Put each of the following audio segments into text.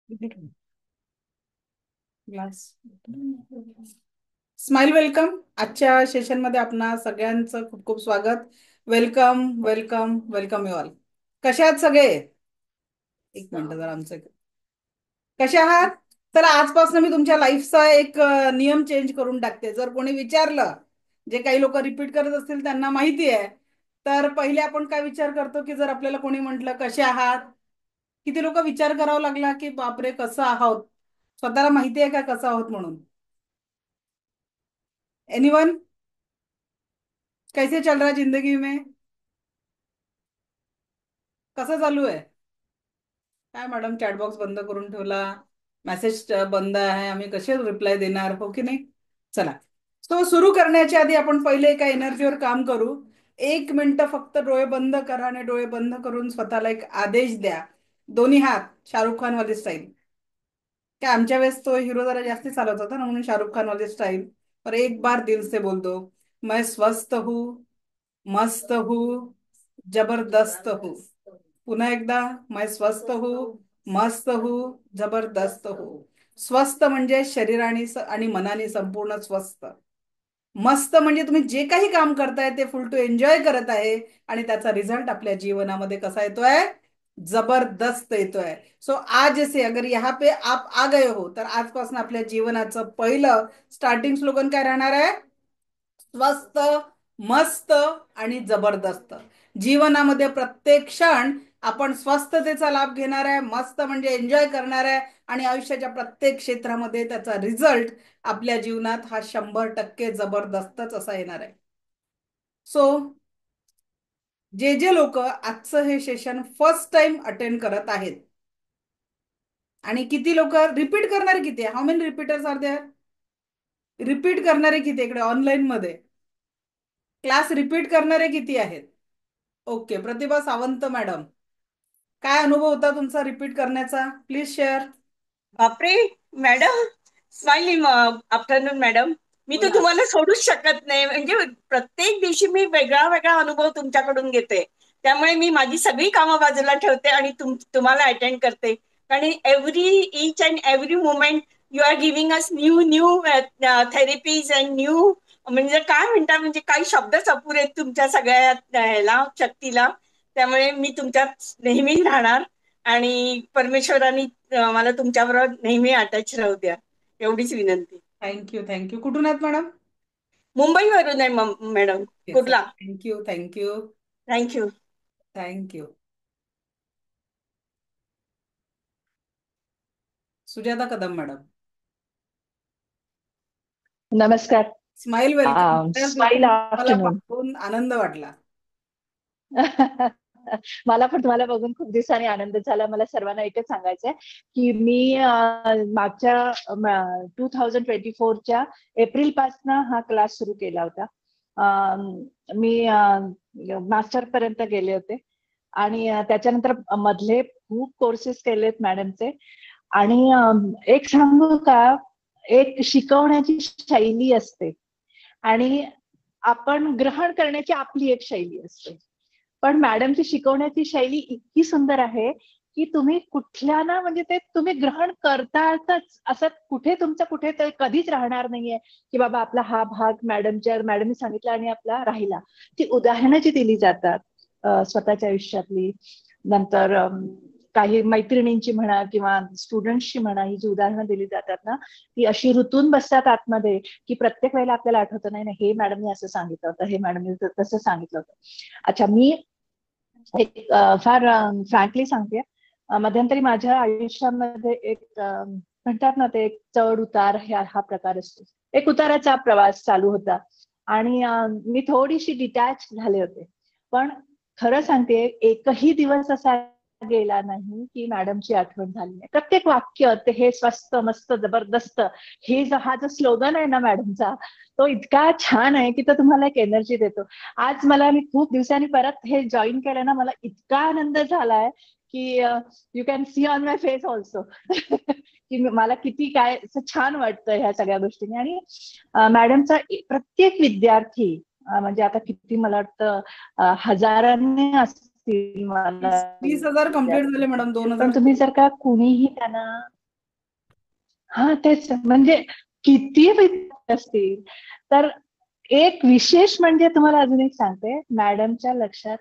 Glass smile welcome. आजच्या session मध्ये आपणा सगळ्यांचं खूप खूप स्वागत. Welcome welcome welcome you all. कसे आहात सगळे? एक मिनिट जरा आमचं कसे आहात? चला, आजपासून मी तुमच्या लाईफचा एक नियम चेंज करून टाकते. जर कोणी विचारलं, जे काही लोक रिपीट करत असतील त्यांना माहिती आहे, तर पहिले आपण काय विचार करतो की जर आपल्याला कोणी म्हटलं कसे आहात, किती लोक विचार करावा लागला की बापरे कसं आहोत. स्वतःला माहिती आहे का कसं आहोत म्हणून? एनीवन? कैसे चल रहा है जिंदगी में? कसं चालू आहे? काय मॅडम, चॅटबॉक्स बंद करून ठेवला, मेसेज बंद आहे, आम्ही कसे रिप्लाय देणार, हो की नाही? चला, तो सुरू करण्याच्या आधी आपण पहिले एका एनर्जीवर काम करू. 1 मिनिट फक्त डोळे बंद करा आणि डोळे बंद करून स्वतःला एक आदेश द्या. दोन्ही हात शाहरुख खान वाली स्टाईल. क्या आमच्या वेळेस तो हिरो जरा जास्ती चालत होता ना, म्हणून शाहरुख खान वाली स्टाईल. पर एक बार दिल से बोल दो, मैं स्वस्थ हूँ, मस्त हूँ, जबरदस्त हूँ. पुन्हा एकदा, मैं स्वस्थ हूँ, मस्त हूँ, जबरदस्त हूँ. स्वस्थ म्हणजे शरीराने आणि मनाने संपूर्ण स्वस्थ. मस्त म्हणजे तुम्ही जे काही काम करताय ते फुल टू एन्जॉय करत आहे आणि त्याचा रिझल्ट आपल्या जीवनामध्ये कसा येतोय? जबरदस्त येतोय. सो आज से अगर यहाँ पे आप आ गए हो, तर आजपासून आपल्या जीवनाचं पहिलं स्टार्टिंग स्लोगन काय राहणार आहे? स्वस्त, मस्त आणि जबरदस्त. जीवनामध्ये प्रत्येक क्षण आपण स्वस्थतेचा लाभ घेणार आहे, मस्त म्हणजे एन्जॉय करणार आहे आणि आयुष्याच्या प्रत्येक क्षेत्रामध्ये त्याचा रिझल्ट आपल्या जीवनात हा 100% जबरदस्तच असा येणार आहे. सो जे जे लोक आजचं हे सेशन फर्स्ट टाइम अटेंड करत आहेत, आणि किती लोक रिपीट करणारे किती आहे? How many repeaters are there? Repeat करणारे किती इकडे ऑनलाईन मध्ये? क्लास रिपीट करणारे किती आहेत? ओके, प्रतिभा सावंत मॅडम, काय अनुभव होता तुमचा रिपीट करण्याचा? Please share. बापरे मॅडम, स्माइली आफ्टरनून मॅडम. मी तर बोला. तुम्हाला सोडूच शकत नाही. म्हणजे प्रत्येक दिवशी मी वेगळा वेगळा अनुभव तुमच्याकडून घेते. त्यामुळे मी माझी सगळी कामं बाजूला ठेवते आणि तुम्हाला अटेंड करते. कारण every each and every moment you are giving us new new therapies and new, म्हणजे काय म्हणता, म्हणजे काही शब्दच अपुरे आहेत तुमच्या सगळ्या ह्याला शक्तीला. त्यामुळे मी तुमच्यात नेहमी राहणार आणि परमेश्वराने मला तुमच्याबरोबर नेहमी अटॅच राहू द्या, एवढीच विनंती. Thank you thank you. कुठून आहेत मॅडम? मुंबईवरून आहे madam. Yes. Kurla. Thank you thank you thank you. Thank you. Sujata Kadam madam. नमस्कार. Smile welcome. स्माईल मला आफ्टरनून. पाहून आनंद वाटला. मला पण तुम्हाला बघून खूप दिवसांनी आनंद झाला. मला सर्वांना एकच सांगायचंय की मी मागच्या 2024च्या एप्रिल पासनं हा क्लास सुरू केला होता. मी मास्टर पर्यंत गेले होते आणि त्याच्यानंतर मधले खूप कोर्सेस केलेत मॅडमचे. आणि एक सांगू का, एक शिकवण्याची शैली असते आणि आपण ग्रहण करण्याची आपली एक शैली असते. पण मॅडमची शिकवण्याची शैली इतकी सुंदर आहे की तुम्ही कुठल्या ना, म्हणजे ते तुम्ही ग्रहण करतातच, असं कुठे तुमचं कुठे ते कधीच राहणार नाहीये की बाबा आपला हा भाग मॅडमनी सांगितला आणि आपला राहिला. ती उदाहरणं जी दिली जातात स्वतःच्या आयुष्यातली, नंतर काही मैत्रिणींची म्हणा किंवा स्टुडंट्सची म्हणा, ही जी उदाहरणं दिली जातात ना, ती अशी रुतून बसतात आतमध्ये की प्रत्येक वेळेला आपल्याला आठवतं, नाही हे मॅडमने असं सांगितलं होतं, हे मॅडमने तसं सांगितलं होतं. अच्छा, मी एक फार फ्रँकली सांगते, मध्यंतरी माझ्या आयुष्यामध्ये एक म्हणतात ना, ते एक चढ उतार हा प्रकार असतो. एक उताराचा प्रवास चालू होता आणि मी थोडीशी डिटॅच झाले होते. पण खरं सांगते, एकही दिवस असा गेला नाही की मॅडमची आठवण झाली नाही. प्रत्येक वाक्य ते हे स्वस्त मस्त जबरदस्त, हा जो स्लोगन आहे ना मॅडमचा, तो इतका छान आहे की तो तुम्हाला एक एनर्जी देतो. आज मी खूप दिवसांनी परत हे जॉईन केलं ना, मला इतका आनंद झालाय की you can see on my face also की मला किती काय असं छान वाटतं ह्या सगळ्या गोष्टींनी. आणि मॅडमचा प्रत्येक विद्यार्थी म्हणजे आता किती, मला वाटतं हजारांनी असतील मला 20,000 कम्प्लीट विद्यार्थी. झाले मॅडम, दोन पण हजार तुम्ही जर का कुणीही त्यांना हा तेच म्हणजे किती विद्यार्थी असतील. तर एक विशेष म्हणजे तुम्हाला अजून एक सांगते, मॅडमच्या लक्षात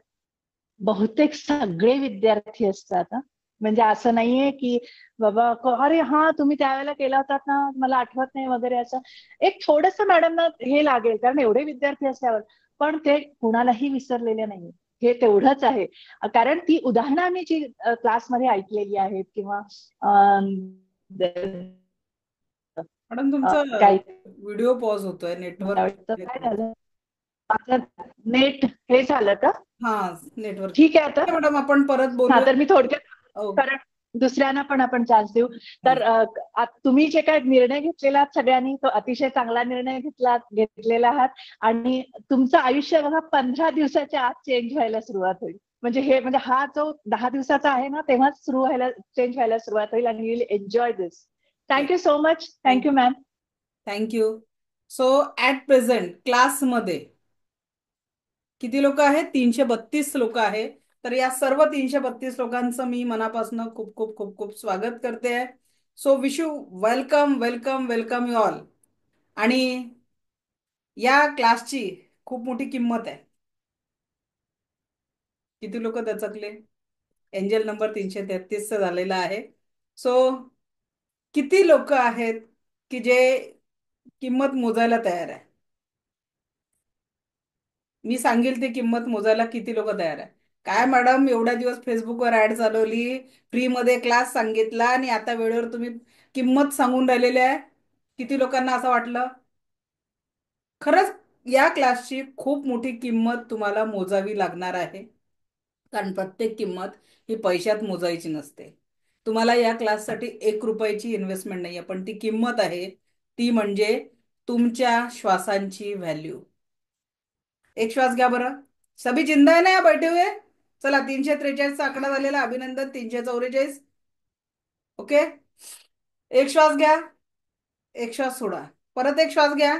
बहुतेक सगळे विद्यार्थी असतात हं. म्हणजे असं नाहीये की बाबा अरे हा तुम्ही त्यावेळेला केला होतात ना, मला आठवत नाही वगैरे असं. एक थोडस मॅडमना हे लागेल कारण एवढे विद्यार्थी असल्यावर, पण ते कुणालाही विसरलेले नाही. हे तेवढंच आहे. कारण ती उदाहरणं आम्ही जी क्लासमध्ये ऐकलेली आहेत किंवा अं, मॅडम तुमचा काही व्हिडिओ पॉज होतोय, मला नेटवर्क. वाटतं काय झालं, माझं नेट हे झालं का? हा, नेटवर्क. ठीक आहे आता. मॅडम आपण परत हा बोलूया. तर मी थोडक्यात, हो. कारण दुसऱ्यांना पण आपण चान्स देऊ. हा. तर तुम्ही जे काय निर्णय घेतलेला आहात सगळ्यांनी, तो अतिशय चांगला निर्णय घेतलेला आहात. आणि तुमचं आयुष्य बघा 15 दिवसाच्या आत चेंज व्हायला सुरुवात होईल. म्हणजे हे म्हणजे हा जो 10 दिवसाचा आहे ना, तेव्हाच चेंज व्हायला सुरुवात होईल आणि you will enjoy this. Thank you so much. Thank you ma'am. Thank you. So at present क्लासमध्ये किती लोक आहेत? 332 लोक आहेत. तर या सर्व 332 लोकांचं मी मनापासून खूप खूप खूप खूप स्वागत करते आहे. So wish you welcome welcome welcome you all. आणि या क्लासची खूप मोठी किंमत आहे. किती लोक दचकले? एंजल नंबर 333 झालेला आहे. सो किती लोक आहेत की जे किंमत मोजायला तयार आहे? मी सांगेल ती किंमत मोजायला किती लोक तयार आहे? काय मॅडम, एवढ्या दिवस फेसबुकवर ऍड चालवली, फ्री मध्ये क्लास सांगितला आणि आता वेळेवर तुम्ही किंमत सांगून राहिलेले आहे. किती लोकांना असं वाटलं? खरंच या क्लासची खूप मोठी किंमत तुम्हाला मोजावी लागणार आहे. कारण प्रत्येक किंमत ही पैशात मोजायची नसते. तुम्हाला या क्लाससाठी 1 रुपयाची इन्व्हेस्टमेंट नाही आहे, पण ती किंमत आहे. ती म्हणजे तुमच्या श्वासांची व्हॅल्यू. एक श्वास घ्या बरं. सभी जिंदा है ना या बैठे हुए? चला, 343 आकडा झालेला, अभिनंदन. 344. ओके. एक श्वास घ्या, एक श्वास सोडा. परत एक श्वास घ्या,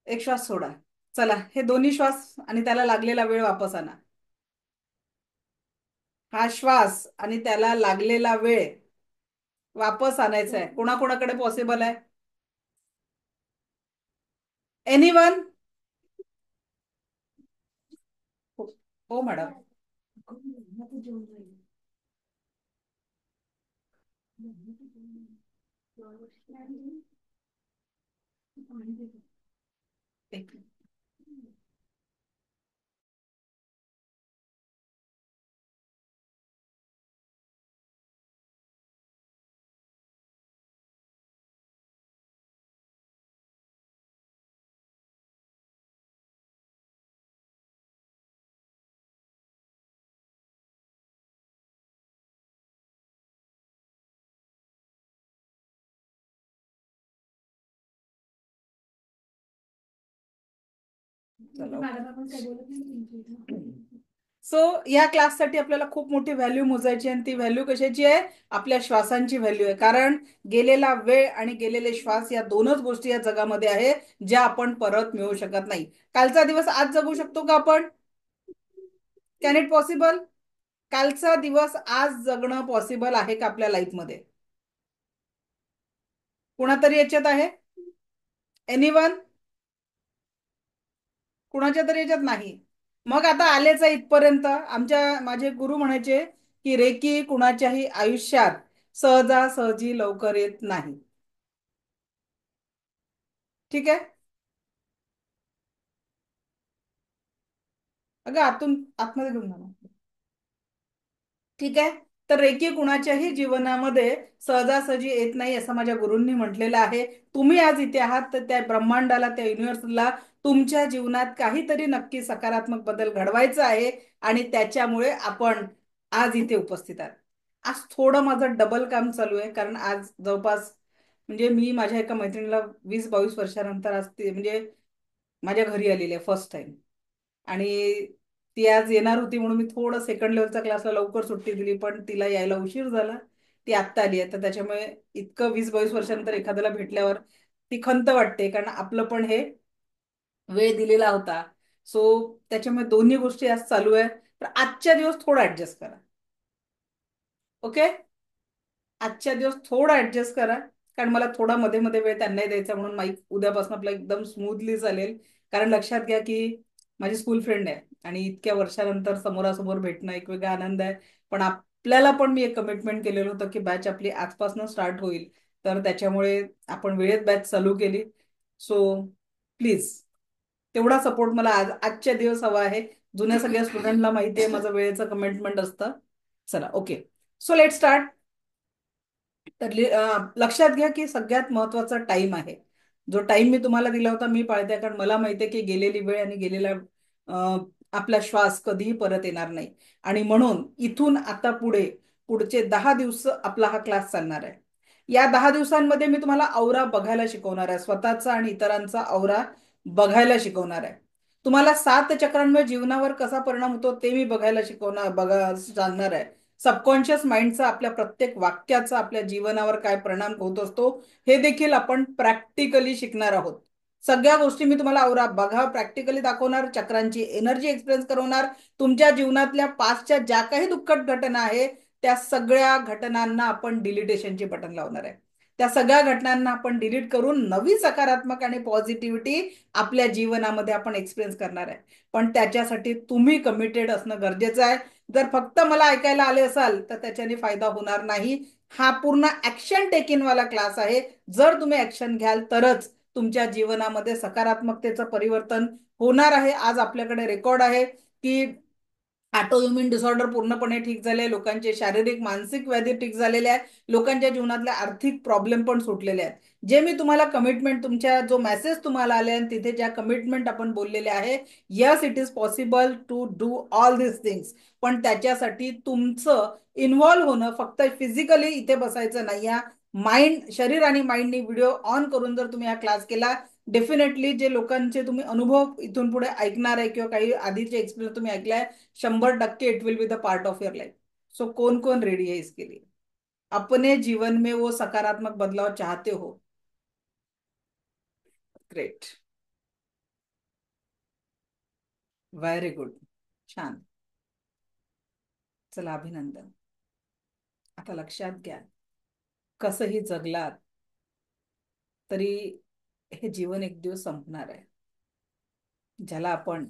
एक श्वास सोडा. चला, हे दोन्ही श्वास आणि त्याला लागलेला वेळ वापस आणा. हा श्वास आणि त्याला लागलेला वेळ वापस आणायचा आहे. कोणाकोणाकडे पॉसिबल आहे? एनीवन? हो. हो मॅडम. एक सो या क्लाससाठी आपल्याला खूप मोठी व्हॅल्यू मोजायची, आणि ती व्हॅल्यू कशाची आहे? आपल्या श्वासांची व्हॅल्यू आहे. कारण गेलेला वेळ आणि गेलेले श्वास या दोनच गोष्टी या जगामध्ये आहे ज्या आपण परत मिळवू शकत नाही. कालचा दिवस आज जगू शकतो का आपण? Can it possible? कालचा दिवस आज जगणं पॉसिबल आहे का आपल्या लाईफमध्ये? कुणातरी याच्यात आहे? एनीवन? कुणाच्या तरी याच्यात नाही. मग आता आलेच आहे इथपर्यंत. माझे गुरु म्हणायचे की रेकी कुणाच्याही आयुष्यात सहजासहजी लवकर येत नाही. ठीक आहे. अगं आतमध्ये घेऊन जा ना. ठीक आहे. तर रेकी कुणाच्याही जीवनामध्ये सहजासहजी येत नाही असं माझ्या गुरूंनी म्हटलेलं आहे. तुम्ही आज इथे आहात तर त्या ब्रह्मांडाला, त्या युनिव्हर्सला तुमच्या जीवनात काहीतरी नक्की सकारात्मक बदल घडवायचा आहे, आणि त्याच्यामुळे आपण आज इथे उपस्थित आहात. आज थोडं माझं डबल काम चालू आहे, कारण आज जवळपास म्हणजे मी माझ्या एका मैत्रिणीला 20-22 वर्षानंतर आज ते म्हणजे माझ्या घरी आलेली आहे फर्स्ट टाइम. आणि ती आज येणार होती म्हणून मी थोडं सेकंड लेवलच्या क्लासला लवकर सुट्टी दिली, पण तिला यायला उशीर झाला. ती आत्ता आली आहे, तर त्याच्यामुळे इतकं 20-22 वर्षानंतर एखाद्याला भेटल्यावर ती खंत वाटते, कारण आपलं पण हे वेळ दिलेला होता. सो त्याच्यामुळे दोन्ही गोष्टी आज चालू आहे. तर आजच्या दिवस थोडा ऍडजस्ट करा. ओके. आजच्या दिवस थोडा ऍडजस्ट करा. कारण मला थोडा मध्ये मध्ये वेळ त्यांनाही द्यायचा, म्हणून माईक उद्यापासून आपला एकदम स्मूथली चालेल. कारण लक्षात घ्या की माझी स्कूल फ्रेंड आहे आणि इतक्या वर्षानंतर समोरासमोर भेटणं एक वेगळा आनंद आहे. पण आपल्याला पण मी एक कमिटमेंट केलेलं होतं की बॅच आपली आजपासून स्टार्ट होईल, तर त्याच्यामुळे आपण वेळेत बॅच चालू केली. सो प्लीज तेवढा सपोर्ट मला आजच्या दिवस हवा आहे. जुन्या सगळ्या स्टुडंटला माहिती आहे माझं वेळेचं कमिटमेंट असतं. चला ओके, सो लेट स्टार्ट. तर लक्षात घ्या की सगळ्यात महत्वाचा टाइम आहे. जो टाइम मी तुम्हाला दिला होता मी पाळते, कारण मला माहिती आहे की गेलेली वेळ आणि गेलेला आपला श्वास कधीही परत येणार नाही. आणि म्हणून इथून आता पुढचे 10 दिवस आपला हा क्लास चालणार आहे. या 10 दिवसांमध्ये मी तुम्हाला औरा बघायला शिकवणार आहे, स्वतःचा आणि इतरांचा औरा बघायला शिकवणार आहे. तुम्हाला 7 चक्रांमुळे जीवनावर कसा परिणाम होतो ते मी बघायला सांगणार आहे. सबकॉन्शियस माइंडचा आपल्या प्रत्येक वाक्याचा आपल्या जीवनावर काय परिणाम होत असतो हे देखील आपण प्रॅक्टिकली शिकणार आहोत. सगळ्या गोष्टी मी तुम्हाला औरा बघा प्रॅक्टिकली दाखवणार, चक्रांची एनर्जी एक्सपिरियन्स करवणार. तुमच्या जीवनातल्या पास्टच्या ज्या काही दुःखद घटना आहे त्या सगळ्या घटनांना आपण डिलिटेशनचे बटन लावणार आहे. त्या सगळ्या घटनांना आपण डिलीट करून नवी सकारात्मक आणि पॉझिटिव्हिटी आपल्या जीवनामध्ये आपण एक्सपिरियन्स करणार आहे. पण त्याच्यासाठी तुम्ही कमिटेड असणं गरजेचं आहे. जर फक्त मला ऐकायला आले असाल तर त्याच्याने फायदा होणार नाही. हा पूर्ण ऍक्शन टेकिंग वाला क्लास आहे. जर तुम्ही ऍक्शन घ्याल तरच तुमच्या जीवनामध्ये सकारात्मकतेचं परिवर्तन होणार आहे. आज आपल्याकडे रेकॉर्ड आहे की ऑटोइम्युन डिसऑर्डर पूर्णपणे ठीक झाले, लोकांचे शारीरिक मानसिक व्याधी ठीक झालेले आहेत, लोकांच्या जीवनातले आर्थिक प्रॉब्लेम पण सुटलेले आहेत. जे मी तुम्हाला कमिटमेंट, तुमच्या जो मेसेज तुम्हाला आले आणि तिथे ज्या कमिटमेंट आपण बोललेले आहे, yes it is possible to do all this things. पण त्याच्यासाठी तुमचं इन्व्हॉल्व्ह होणं, फक्त फिजिकली इथे बसायचं नाही. या माइंड, शरीर आणि माइंडनी व्हिडिओ ऑन करून जर तुम्ही हा क्लास केला, डेफिनेटली जे लोकांचे तुम्ही अनुभव इथून पुढे ऐकणार आहे किंवा काही आधीचे एक्सपिरियन्स तुम्ही ऐकलाय, 100% it will be the part of your life. So कौन कौन रेडी है इसके लिए? अपने जीवन में वो सकारात्मक बदलाव चाहते हो? ग्रेट, व्हेरी गुड, छान. चला अभिनंदन. आता लक्षात घ्या, कसंही जगलात तरी हे जीवन एक दिवस संपणार आहे. ज्याला आपण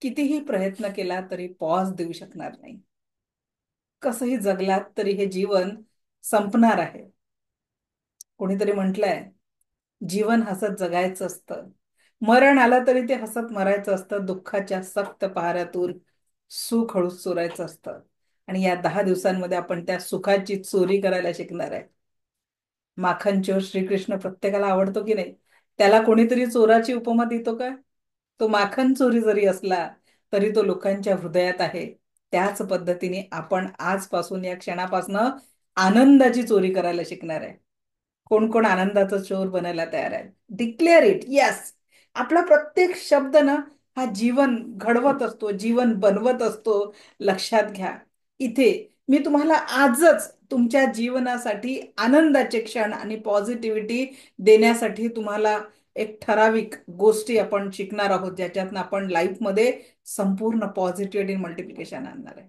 कितीही प्रयत्न केला तरी पॉज देऊ शकणार नाही. कसंही जगलात तरी हे जीवन संपणार आहे. कोणीतरी म्हटलंय, जीवन हसत जगायचं असतं, मरण आलं तरी ते हसत मरायचं असतं, दुःखाच्या सक्त पहाऱ्यातून सुख हळूच चोरायचं असतं. आणि या 10 दिवसांमध्ये आपण त्या सुखाची चोरी करायला शिकणार आहे. माखन चोर श्रीकृष्ण प्रत्येकाला आवडतो की नाही? त्याला कोणीतरी चोराची उपमा देतो का? तो माखन चोरी जरी असला तरी तो लोकांच्या हृदयात आहे. त्याच पद्धतीने आपण आजपासून या क्षणापासून आनंदाची चोरी करायला शिकणार आहे. कोण कोण आनंदाचा चोर बनायला तयार आहे? Declare it. यस, आपला प्रत्येक शब्द ना हा जीवन घडवत असतो, जीवन बनवत असतो. लक्षात घ्या, इथे मी तुम्हाला आजच तुमच्या जीवनासाठी आनंदाचे क्षण आणि पॉझिटिव्हिटी देण्यासाठी तुम्हाला एक ठराविक गोष्टी आपण शिकणार आहोत, ज्याच्यातनं आपण लाईफमध्ये संपूर्ण पॉझिटिव्हिटी मल्टिप्लिकेशन आणणार आहे.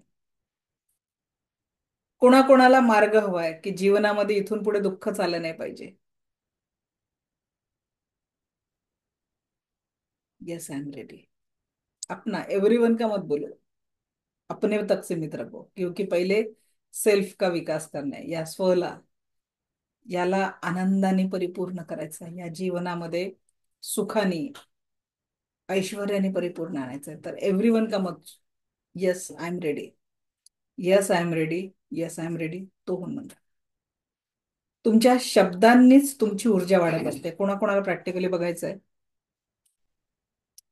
कोणाकोणाला मार्ग हवाय की जीवनामध्ये इथून पुढे दुःख चाललं नाही पाहिजे? Yes, I am ready. Apna everyone का मत बोलो, अपने तक सीमित रखो, क्योंकि पहिले सेल्फ का विकास करणे, या स्वला याला आनंदाने परिपूर्ण करायचं, या जीवनामध्ये सुखाने ऐश्वर्याने परिपूर्ण आणायचं. तर एव्हरीवन का मत, yes I am ready, yes I am ready, yes I am ready, तो होऊन म्हणतात. तुमच्या शब्दांनीच तुमची ऊर्जा वाढत असते. कोणाकोणाला प्रॅक्टिकली बघायचंय?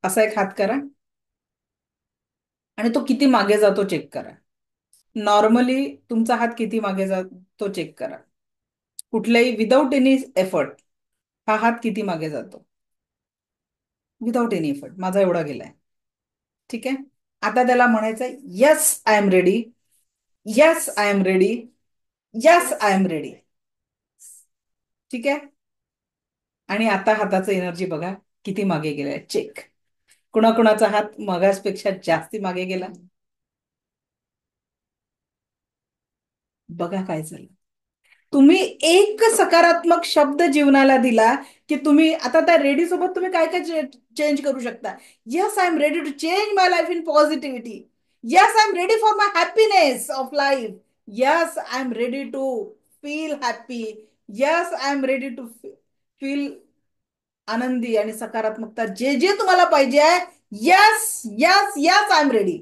असा एक हात करा आणि तो किती मागे जातो चेक करा. नॉर्मली तुमचा हात किती मागे जातो चेक करा. कुठल्याही विदाऊट एनी एफर्ट हा हात किती मागे जातो? विदाऊट एनी एफर्ट माझा एवढा गेलाय. ठीक आहे, आता त्याला म्हणायचंय yes I am ready, yes I am ready, yes I am ready. ठीक आहे, आणि आता हाताचं एनर्जी बघा किती मागे गेलाय, चेक. कुणाकुणाचा हात मगासपेक्षा जास्ती मागे गेला? बघा काय झालं. तुम्ही एक सकारात्मक शब्द जीवनाला दिला की तुम्ही आता त्या रेडी सोबत तुम्ही काय काय चेंज करू शकता. Yes, I am ready to change my life in positivity. Yes, I am ready for my happiness of life. Yes, I am ready to feel happy. Yes, I am ready to feel आनंदी आणि सकारात्मकता. जे जे तुम्हाला पाहिजे आहे, yes yes yes, I am ready.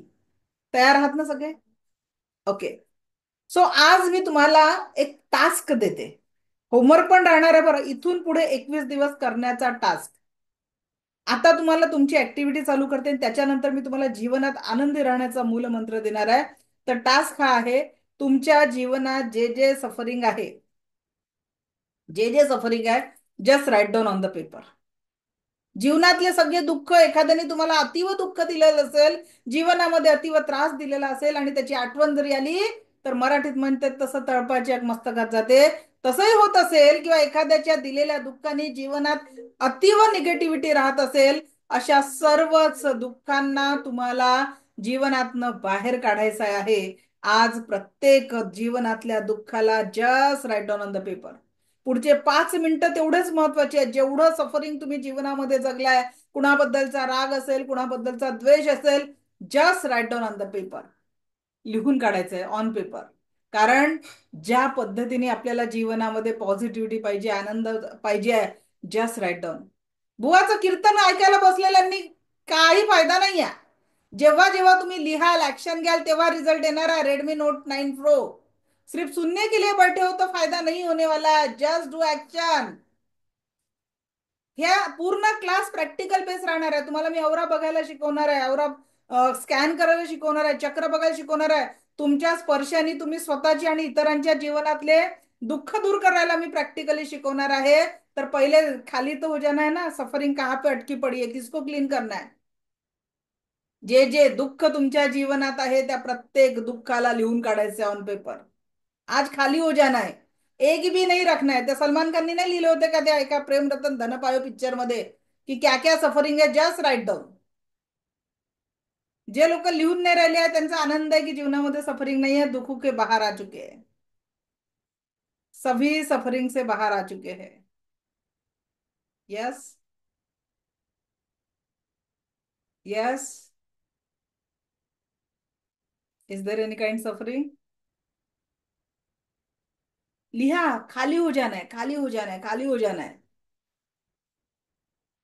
तयार आहात ना सगळे? ओके. सो आज मी तुम्हाला एक टास्क देते. होमवर्क पण राहणार आहे बरं, इथून पुढे 21 दिवस करण्याचा टास्क. आता तुम्हाला तुमची ऍक्टिव्हिटी चालू करते आणि त्याच्यानंतर मी तुम्हाला जीवनात आनंदी राहण्याचा मूलमंत्र देणार आहे. तर टास्क हा आहे, तुमच्या जीवनात जे जे सफरिंग आहे, जे जे सफरिंग आहे, just right down on the paper. जीवनातले सगळे दुःख, एखाद्याने तुम्हाला अतिव दुःख दिलेलं असेल, जीवनामध्ये अतिव त्रास दिलेला असेल आणि त्याची आठवण जरी आली तर मराठीत म्हणतात तसं तळपाची एक मस्तकात जाते. तसंही होत असेल किंवा एखाद्याच्या दिलेल्या दुःखाने जीवनात अतिव निगेटिव्हिटी राहत असेल, अशा सर्वच दुःखांना तुम्हाला जीवनातनं बाहेर काढायचं आहे. आज प्रत्येक जीवनातल्या दुःखाला just right down on the paper. पुढचे 5 मिनिटं तेवढेच महत्वाचे आहेत. जेवढं सफरिंग तुम्ही जीवनामध्ये जगलाय, कुणाबद्दलचा राग असेल, कुणाबद्दलचा द्वेष असेल, just right down on the paper. लिहून काढायचंय ऑन पेपर. कारण ज्या पद्धतीने आपल्याला जीवनामध्ये पॉझिटिव्हिटी पाहिजे, आनंद पाहिजे, जस्ट राईट डाऊन. बुवाचं कीर्तन ऐकायला बसलेल्यांनी काही फायदा नाही आहे. जेव्हा जेव्हा तुम्ही लिहाल, ऍक्शन घ्याल, तेव्हा रिझल्ट येणार आहे. Redmi Note 9 Pro. सिर्फ सुनने के लिए बैठे हो तो फायदा नहीं होने वाला है. Just do action. ह्या पूर्ण क्लास प्रॅक्टिकल बेस राहणार आहे. तुम्हाला मी औरा बघायला शिकवणार आहे, औरा स्कॅन करायला शिकवणार आहे, चक्र बघायला शिकवणार आहे. तुमच्या स्पर्शाने तुम्ही स्वतःची आणि इतरांच्या जीवनातले दुःख दूर करायला मी प्रॅक्टिकली शिकवणार आहे. तर पहिले खाली तो हो जाना है ना, सफरिंग कहाँ पे अटकी पड़ी है, किसको क्लीन करना है. जे जे दुःख तुमच्या जीवनात आहे त्या प्रत्येक दुःखाला लिहून काढायचे ऑन पेपर. आज खाली हो जाना है, एक भी नहीं रखना है. त्या सलमान खानने नाही लिहिले होते का त्या एका प्रेम रतन धन पायो पिक्चर मध्ये की क्या क्या सफरिंग है, जस्ट राईट डाऊन. जे लोक लिहून नाही राहिले आहेत त्यांचा आनंद आहे की जीवनामध्ये सफरिंग नाही है, दुखों के बाहर आ चुके हैं, सभी सफरिंग से बाहर आ चुके हैं. Yes yes. Is there any kind suffering? लिहा. खाली हो जाना है, खाली हो जाना है, खाली हो जाना है.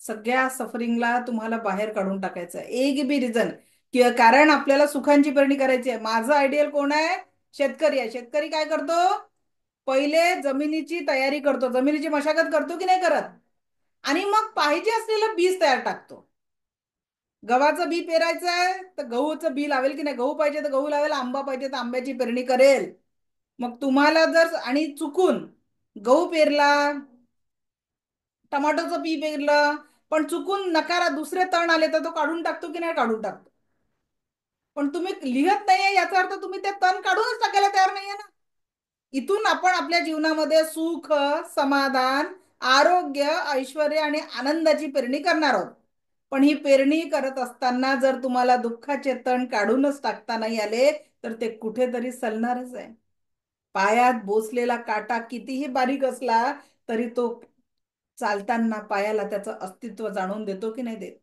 सगळ्या सफरिंगला तुम्हाला बाहेर काढून टाकायचं आहे. एक बी रिझन किंवा कारण आपल्याला सुखांची पेरणी करायची आहे. माझं आयडियल कोण आहे? शेतकरी आहे. शेतकरी काय करतो? पहिले जमिनीची तयारी करतो, जमिनीची मशागत करतो की नाही करत, आणि मग पाहिजे असलेलं बीज तयार टाकतो. गव्हाचं बी पेरायचं आहे तर गहूचं बी लावेल की नाही, गहू पाहिजे तर गहू लावेल, आंबा पाहिजे तर आंब्याची पेरणी करेल. मग तुम्हाला जर आणि चुकून गहू पेरला, टमाटोचं बी पेरलं, पण चुकून नकारा दुसरे तण आले तर तो काढून टाकतो की नाही, काढून टाकतो. पण तुम्ही लिहत नाहीये याचा अर्थ तुम्ही ते तण काढूनच टाकायला तयार नाहीये ना. इथून आपण आपल्या जीवनामध्ये सुख, समाधान, आरोग्य, ऐश्वर आणि आनंदाची पेरणी करणार आहोत. पण ही पेरणी करत असताना जर तुम्हाला दुःखाचे तण काढूनच टाकता नाही आले तर ते कुठेतरी सलणारच आहे. पायात बोसलेला काटा कितीही बारीक असला तरी तो चालताना पायाला त्याचं अस्तित्व जाणून देतो की नाही देत.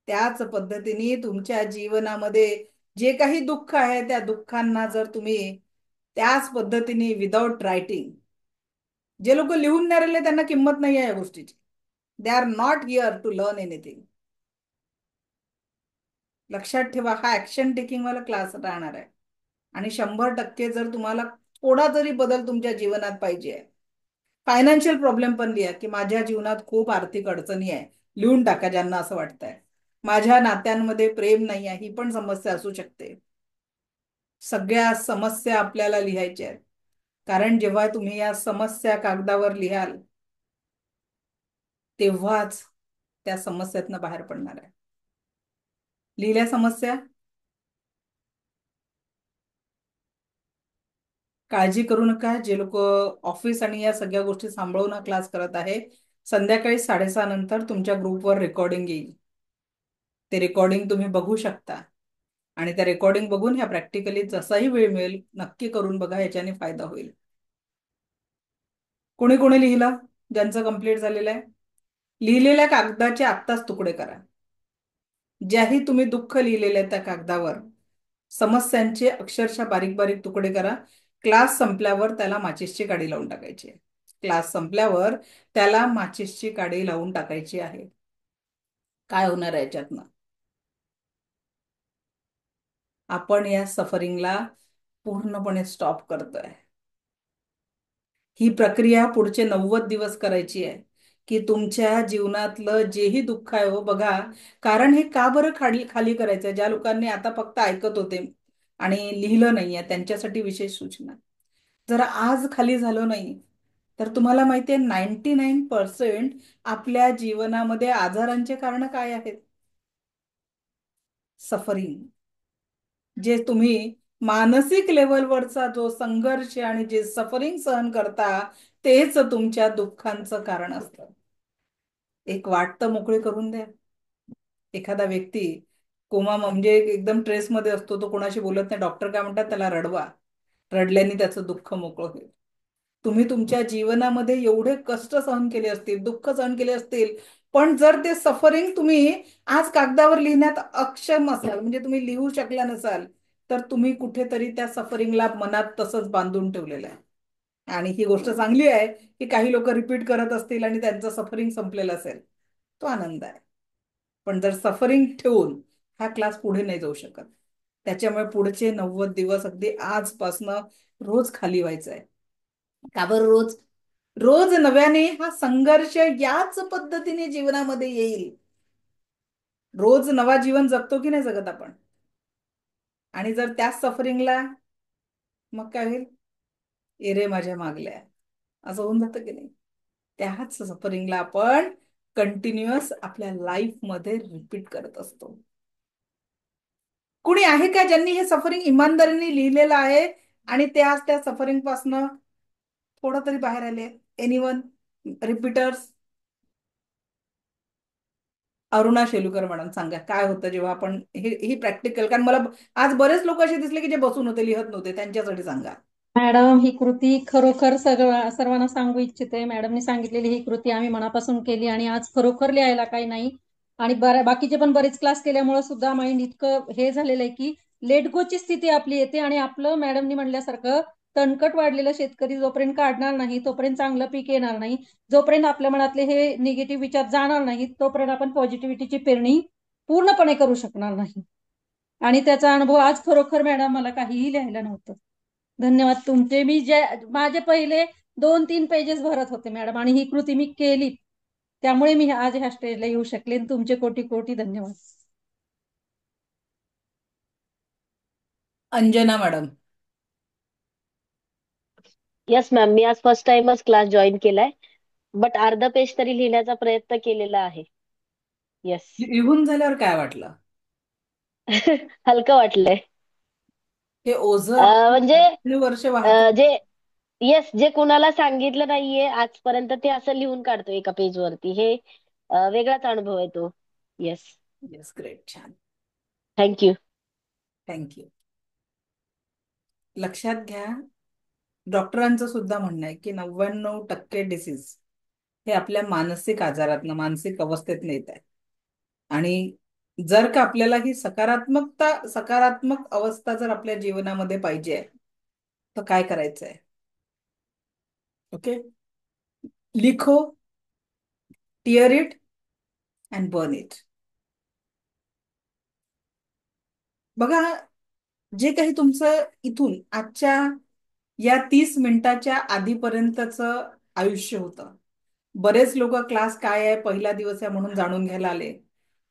त्याच पद्धतीने तुमच्या जीवनामध्ये जे काही दुःख आहे त्या दुःखांना जर तुम्ही त्याच पद्धतीने विदाउट रायटिंग, जे लोक लिहून नाही राहिले त्यांना किंमत नाही आहे या गोष्टीची. They are not here to learn anything. लक्षात ठेवा, हा ऍक्शन टेकिंग वाला क्लास राहणार आहे. आणि 100% जर तुम्हाला थोडा जरी बदल तुमच्या जीवनात पाहिजे, फायनान्शियल प्रॉब्लेम पण लिहा की माझ्या जीवनात खूप आर्थिक अडचणी आहे, लिहून टाका ज्यांना असं वाटतंय. माझ्या नात्यांमध्ये प्रेम नाही आहे, ही पण समस्या असू शकते. सगळ्या समस्या आपल्याला लिहायच्या आहेत. कारण जेव्हा तुम्ही या समस्या कागदावर लिहाल तेव्हाच त्या समस्यातनं बाहेर पडणार आहे. लिहिल्या समस्या? काळजी करू नका. जे लोक ऑफिस आणि या सगळ्या गोष्टी सांभाळून क्लास करत आहे, संध्याकाळी 6:30 नंतर तुमच्या ग्रुपवर रेकॉर्डिंग येईल. ते रेकॉर्डिंग तुम्ही बघू शकता आणि त्या रेकॉर्डिंग बघून ह्या प्रॅक्टिकली जसाही वेळ मिळेल नक्की करून बघा, याच्याने फायदा होईल. कोणी कोणी लिहिलं ज्यांचं कंप्लीट झालेलं आहे? लिहिलेल्या कागदाचे आत्ताच तुकडे करा. ज्याही तुम्ही दुःख लिहिलेलं आहे त्या कागदावर समस्यांचे अक्षरशः बारीक बारीक तुकडे करा. क्लास संपल्यावर त्याला माचीसची काडी लावून टाकायची आहे. क्लास संपल्यावर त्याला माचीसची काडी लावून टाकायची आहे. काय होणार आहे याच्यातनं? आपण या सफरिंगला पूर्णपणे स्टॉप करतोय. ही प्रक्रिया पुढचे 90 दिवस करायची आहे, की तुमच्या जीवनातलं जेही दुःख आहे हो बघा. कारण हे का बरं खाली खाली करायचंय? ज्या लोकांनी आता फक्त ऐकत होते आणि लिहिलं नाहीये त्यांच्यासाठी विशेष सूचना. जर आज खाली झालं नाही तर तुम्हाला माहितीये 99% आपल्या जीवनामध्ये आजारांचे कारण काय आहेत? सफरिंग. जे तुम्ही मानसिक लेवलवरचा जो संघर्ष आणि जे सफरिंग सहन करता तेच तुमच्या दुःखांचं कारण असतं. एक वाट तर मोकळी करून द्या. एखादा व्यक्ती कोमा म्हणजे एकदम ट्रेसमध्ये असतो, तो कोणाशी बोलत नाही, डॉक्टर काय म्हणतात? त्याला रडवा. रडल्याने त्याचं दुःख मोकळं होईल. तुम्ही तुमच्या जीवनामध्ये एवढे कष्ट सहन केले असतील, दुःख सहन केले असतील, पण जर ते सफरिंग तुम्ही आज कागदावर लिहिण्यात अक्षम असाल, म्हणजे तुम्ही लिहू शकला नसाल, तर तुम्ही कुठेतरी त्या सफरिंगला मनात तसंच बांधून ठेवलेलं आहे. आणि ही गोष्ट चांगली आहे की काही लोक रिपीट करत असतील आणि त्यांचं सफरिंग संपलेलं असेल, तो आनंद आहे. पण जर सफरिंग ठेवून हा क्लास पुढे नाही जाऊ शकत. त्याच्यामुळे पुढचे 90 दिवस अगदी आजपासनं रोज खाली व्हायचं आहे. का बरं रोज? रोज नव्याने हा संघर्ष याच पद्धतीने जीवनामध्ये येईल. रोज नवा जीवन जगतो की नाही जगत आपण? आणि जर त्याच सफरिंगला, मग काय होईल? एरे माझ्या मागल्या, असं होऊन जातं की नाही? त्याच सफरिंगला आपण कंटिन्युअस आपल्या लाईफ मध्ये रिपीट करत असतो. कुणी आहे का ज्यांनी हे सफरिंग इमानदारीने लिहिलेलं आहे आणि ते आज त्या सफरिंग पासनं थोडं तरी बाहेर आले? Anyone? Repeaters? Aruna Shelukar madam सांगा, काय होतं जेव्हा आपण ही प्रॅक्टिकल, कारण मला आज बरेच लोक असे दिसले की जे बसून होते, लिहत नव्हते, त्यांच्यासाठी सांगा. मॅडम, ही कृती खरोखर सर्वांना सांगू इच्छिते. मॅडमने सांगितलेली ही कृती आम्ही मनापासून केली आणि आज खरोखर लिहायला काही नाही. आणि बाकीचे पण बरेच क्लास केल्यामुळे सुद्धा माइंड इतकं हे झालेलं आहे की लेट गोची स्थिती आपली येते आणि आपलं मॅडमनी म्हणल्यासारखं तणकट वाढलेलं शेतकरी जोपर्यंत काढणार नाही तोपर्यंत चांगलं पीक येणार नाही. जोपर्यंत आपल्या मनातले हे निगेटिव्ह विचार जाणार नाहीत तोपर्यंत आपण पॉझिटिव्हिटीची पेरणी पूर्णपणे करू शकणार नाही. आणि त्याचा अनुभव आज खरोखर मॅडम मला काहीही लिहायला नव्हतं. धन्यवाद तुमचे. मी जे माझे पहिले 2-3 पेजेस भरत होते मॅडम आणि ही कृती मी केली, त्यामुळे मी आज ह्या स्टेजला येऊ शकले. तुमचे कोटी कोटी धन्यवाद. अंजना मॅडम. येस मॅम, मी आज फर्स्ट टाइमच क्लास जॉईन केलाय, बट अर्धा पेज तरी लिहिण्याचा प्रयत्न केलेला आहे. येस. लिहून झाल्यावर काय वाटलं? हलकं वाटलंय. हे ओझं म्हणजे वर्ष वाहत. जे येस, जे कुणाला सांगितलं नाहीये आजपर्यंत ते असं लिहून काढतो एका पेज वरती, हे वेगळाच अनुभव आहे तो. येस. येस, ग्रेट, छान, थँक्यू. थँक्यू. लक्षात घ्या, डॉक्टरांचं सुद्धा म्हणणं आहे की 99% डिसीज हे आपल्या मानसिक आजारातनं, मानसिक अवस्थेतनं येत आहे. आणि जर का आपल्याला ही सकारात्मक अवस्था जर आपल्या जीवनामध्ये पाहिजे तर काय करायचंय? ओके, लिखो, tear it and burn it. बघा, जे काही तुमचं इथून आजच्या या 30 मिनिटाच्या आधीपर्यंतच आयुष्य होतं. बरेच लोक क्लास काय आहे, पहिला दिवस आहे म्हणून जाणून घ्यायला आले.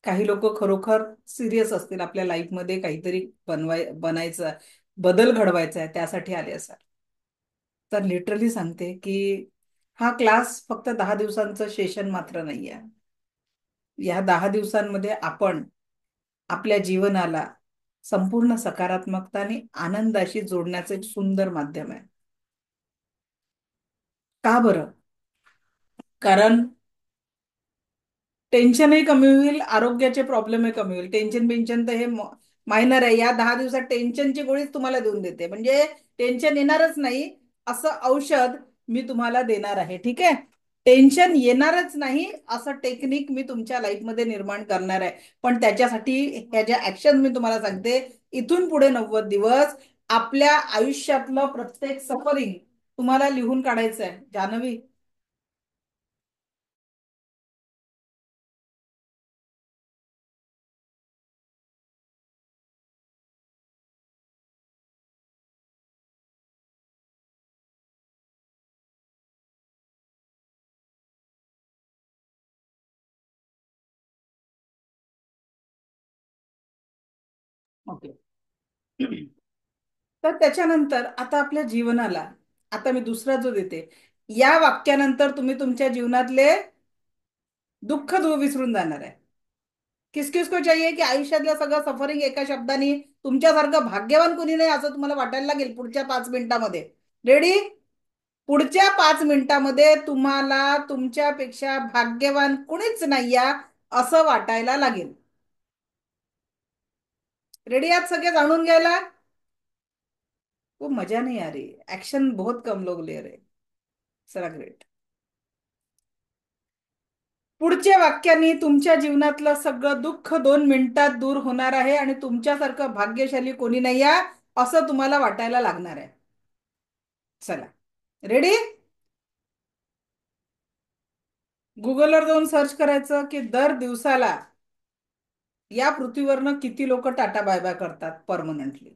काही लोक खरोखर सिरियस असतील, आपल्या लाईफमध्ये काहीतरी बनायचं, बदल घडवायचा आहे त्यासाठी आले असाल. तर लिटरली सांगते की हा क्लास फक्त 10 दिवसांचं सेशन मात्र नाही आहे. या 10 दिवसांमध्ये आपण आपल्या जीवनाला संपूर्ण सकारात्मकता आणि आनंदाशी जोडण्याचं एक सुंदर माध्यम आहे. का बरं? कारण टेन्शनही कमी होईल, आरोग्याचे प्रॉब्लेमही कमी होईल. टेन्शन बिन्शन तर हे मायनर आहे. या 10 दिवसात टेन्शनची गोळीच तुम्हाला देऊन देते, म्हणजे टेन्शन येणारच नाही असं औषध मी तुम्हाला देणार आहे. ठीक आहे, टेन्शन येणारच नाही असं टेक्निक मी तुमच्या लाईफमध्ये निर्माण करणार आहे. पण त्याच्यासाठी ह्या ज्या ऍक्शन मी तुम्हाला सांगते, इथून पुढे 90 दिवस आपल्या आयुष्यातलं प्रत्येक सफरिंग तुम्हाला लिहून काढायचं आहे. जान्हवी, ओके. तर त्याच्यानंतर आता आपल्या जीवनाला, आता मी दुसरा जो देते, या वाक्यानंतर तुम्ही तुमच्या जीवनातले दुःख विसरून जाणार आहे. किस किस को चाहिए की आयुष्यातलं सगळं सफरिंग एका शब्दाने, तुमच्यासारखं भाग्यवान कोणी नाही असं तुम्हाला वाटायला लागेल पुढच्या 5 मिनिटामध्ये. रेडी? पुढच्या 5 मिनिटामध्ये तुम्हाला तुमच्यापेक्षा भाग्यवान कुणीच नाही असं वाटायला लागेल. रेडी आहात सगळे जाणून घ्यायला? वो मजा नहीं आ रही, एक्शन बहुत कम लोग ले रहे. चला, ग्रेट. पुढच्या वाक्याने तुमच्या जीवनातलं सगळं दुःख 2 मिनिटात दूर होणार आहे आणि तुमच्यासारखं भाग्यशाली कोणी नाही असं तुम्हाला वाटायला लागणार आहे. चला, रेडी? गुगलवर जाऊन सर्च करायचं की दर दिवसाला या पृथ्वीवरनं किती लोक टाटा बाय बाय करतात परमनंटली.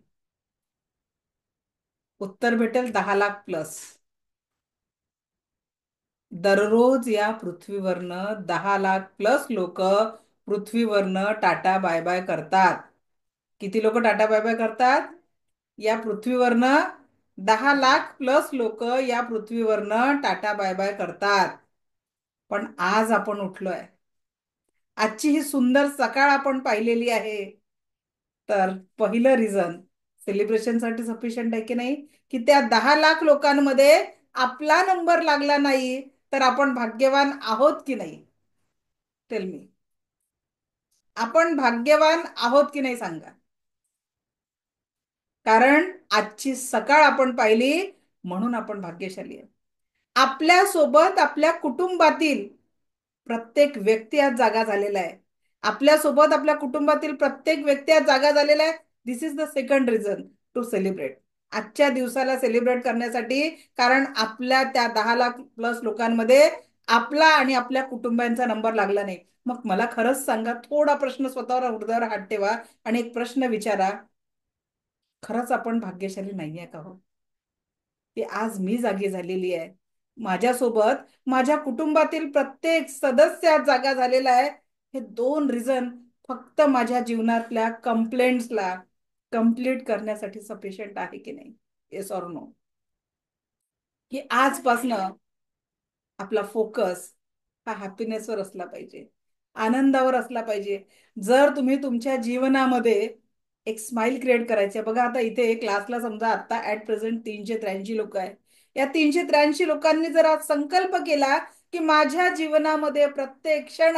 उत्तर भेटेल 10 लाख प्लस. दररोज या पृथ्वीवरनं 10 लाख प्लस लोक पृथ्वीवरनं टाटा बाय बाय करतात. किती लोक टाटा बाय बाय करतात? या पृथ्वीवरनं 10 लाख प्लस लोक या पृथ्वीवरनं टाटा बाय बाय करतात. पण आज आपण उठलोय, आजची ही सुंदर सकाळ आपण पाहिलेली आहे, तर पहिलं रिझन सेलिब्रेशनसाठी सफिशियंट आहे की नाही, की त्या 10 लाख लोकांमध्ये आपला नंबर लागला नाही, तर आपण भाग्यवान आहोत की नाही? टेल मी, आपण भाग्यवान आहोत की नाही सांगा. कारण आजची सकाळ आपण पाहिली म्हणून आपण भाग्यशाली आहे. आपल्या सोबत आपल्या कुटुंबातील प्रत्येक व्यक्ती आज जागा झालेला आहे. आपल्यासोबत आपल्या कुटुंबातील प्रत्येक व्यक्ती आज जागा झालेला आहे. This is the second reason to celebrate. आजच्या दिवसाला सेलिब्रेट करण्यासाठी, कारण आपल्या त्या 10 लाख प्लस लोकांमध्ये आपला आणि आपल्या कुटुंबांचा नंबर लागला नाही. मग मला खरंच सांगा, थोडा प्रश्न स्वतःवर हृदयावर हात ठेवा आणि एक प्रश्न विचारा, खरंच आपण भाग्यशाली नाहीये का हो? की आज मी जागी झालेली आहे, माझ्यासोबत माझ्या कुटुंबातील प्रत्येक सदस्य आज जागा झालेला आहे. हे 2 रिझन फक्त माझ्या जीवनातल्या कंप्लेंट्सला कंप्लीट करण्यासाठी सफिशियंट आहे की नाही? Yes or no? की आजपासनं आपला फोकस हा हॅपीनेसवर असला पाहिजे, आनंदावर असला पाहिजे. जर तुम्ही तुमच्या जीवनामध्ये एक स्माइल क्रिएट करायची, बघा आता इथे क्लासला समजा आता ऍट प्रेझेंट 383 लोक आहेत. या 383 लोकांनी जर आज संकल्प केला की माझ्या जीवनामध्ये प्रत्येक क्षण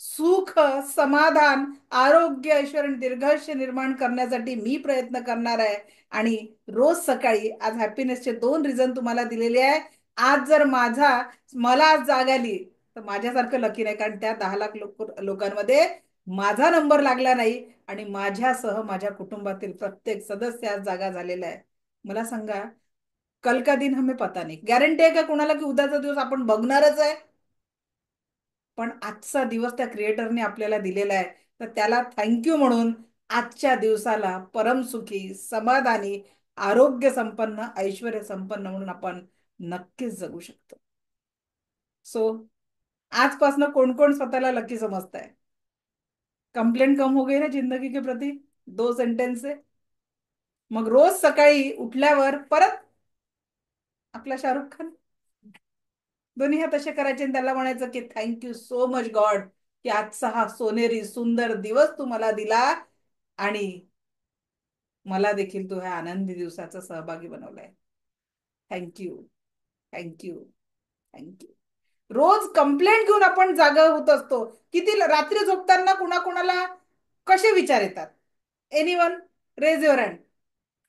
सुख, समाधान, आरोग्य, ऐश्वर्य आणि दीर्घायुष्य निर्माण करण्यासाठी मी प्रयत्न करणार आहे, आणि रोज सकाळी आज हॅपीनेसचे 2 रिझन तुम्हाला दिलेले आहे. आज जर मला आज जाग आली तर माझ्यासारखं लकी नाही, कारण त्या 10 लाख लोकांमध्ये माझा नंबर लागला नाही आणि माझ्यासह माझ्या कुटुंबातील प्रत्येक सदस्य आज जागा झालेला आहे. मला सांगा, कल का दिन हमें पता नाही. गॅरंटी आहे का कोणाला की उद्याचा दिवस आपण बघणारच आहे? पण आजचा दिवस त्या क्रिएटरने आपल्याला दिलेला आहे, तर त्याला थँक्यू म्हणून आजच्या दिवसाला परमसुखी, समाधानी, आरोग्य संपन्न, ऐश्वर्य संपन्न म्हणून आपण नक्कीच जगू शकतो. सो आजपासनं कोण कोण स्वतःला लकी समजताय? कंप्लेंट कम हो गई ना जिंदगी के प्रति? 2 सेंटेन्स से. मग रोज सकाळी उठल्यावर परत आपला शाहरुख खान दोन्ही हात असे करायचे आणि त्याला म्हणायचं की थँक्यू सो मच गॉड, की आजचा हा सोनेरी सुंदर दिवस तू मला दिला आणि मला देखील तू ह्या आनंदी दिवसाचा सहभागी बनवलाय. Thank you, thank you, thank you. रोज कंप्लेंट घेऊन आपण जागा होत असतो. किती रात्री झोपताना कुणाकुणाला कसे विचार येतात? Anyone raise your hand.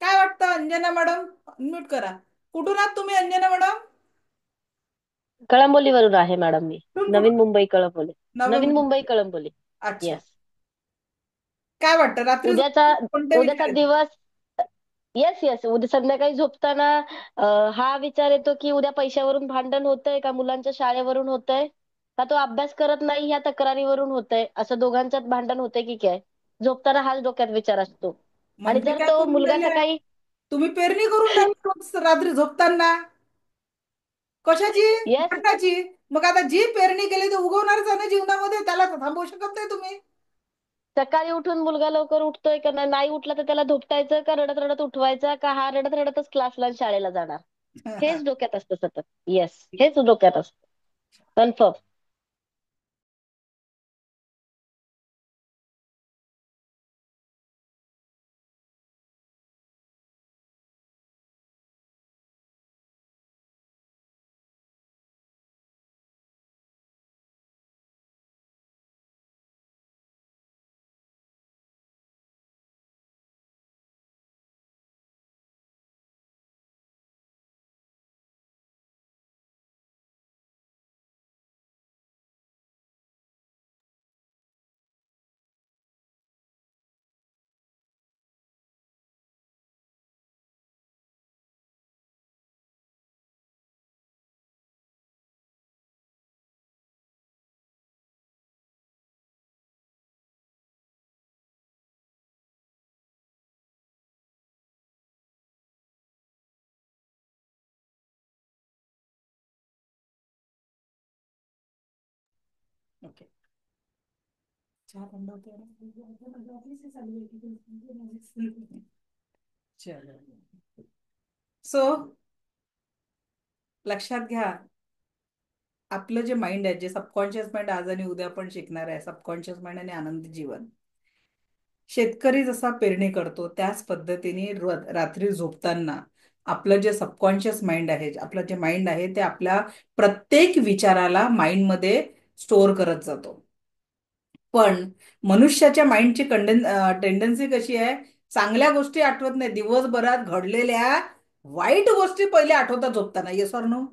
काय वाटतं अंजना मॅडम? अनम्यूट करा. कुठून आहात तुम्ही अंजना मॅडम? कळंबोलीवरून आहे मॅडम मी. कुठून नवीन कुठून? मुंबई कळंबोली. नवी नवीन मुंबई मुंबई. कळंबोली. अच्छा. येस. काय वाटतं रात्री उद्याचा झोपताना कोणते उद्याचा विचार येतात? दिवस. येस येस, उद्या संध्याकाळी झोपताना हा विचार येतो की उद्या पैशावरून भांडण होतंय का मुलांच्या शाळेवरून होतंय, का तो अभ्यास करत नाही ह्या तक्रारीवरून होतंय, असं दोघांच्यात भांडण होतंय की काय. झोपताना हाच डोक्यात विचार असतो. आणि म्हणजे जर काय तो करून मुलगा राहिले? सकाळी. तुम्ही पेरणी करून राहिले रोज रात्री झोपताना. कशाची? येस. भांडणाची. मग आता जी पेरणी केली ती उगवणारच आहे ना जीवनामध्ये, त्याला थांबवू शकत नाही तुम्ही. सकाळी उठून मुलगा लवकर उठतोय का नाही, नाही उठला तर त्याला धोपटायचं का रडत रडत उठवायचा, का हा रडत रडतच क्लासला आणि शाळेला जाणार. हेच डोक्यात असतं सतत. येस, हेच डोक्यात असतं. कन्फर्म. ओके. चहा थंड होते ना? चलो. सो लक्षात घ्या, आपलं जे माइंड आहे, जे सबकॉन्शियस माइंड, आज आणि उद्या पण शिकणार आहे सबकॉन्शियस माइंड आणि आनंदी जीवन. शेतकरी जसा पेरणी करतो त्याच पद्धतीने रात्री झोपताना आपलं जे सबकॉन्शियस माइंड आहे, आपलं जे माइंड आहे ते आपल्या प्रत्येक विचाराला माइंडमध्ये स्टोअर करत जातो. पण मनुष्याच्या माइंडची टेंडन्सी कशी आहे, चांगल्या गोष्टी आठवत नाही, दिवसभरात घडलेल्या वाईट गोष्टी पहिले आठवतात झोपताना. Yes or no?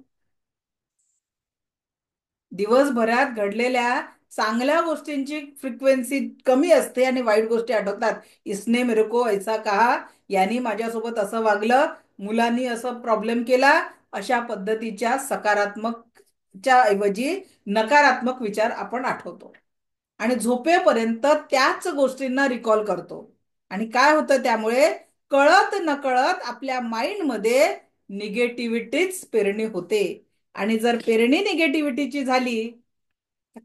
दिवसभरात घडलेल्या चांगल्या गोष्टींची फ्रिक्वेन्सी कमी असते आणि वाईट गोष्टी आठवतात. इसने मेरे को ऐसा कहा, यांनी माझ्यासोबत असं वागलं, मुलांनी असं प्रॉब्लेम केला, अशा पद्धतीच्या सकारात्मकच्या ऐवजी नकारात्मक विचार आपण आठवतो आणि झोपेपर्यंत त्याच गोष्टींना रिकॉल करतो. आणि काय होतं त्यामुळे, कळत नकळत आपल्या माइंडमध्ये निगेटिव्हिटीच पेरणी होते. आणि जर पेरणी निगेटिव्हिटीची झाली,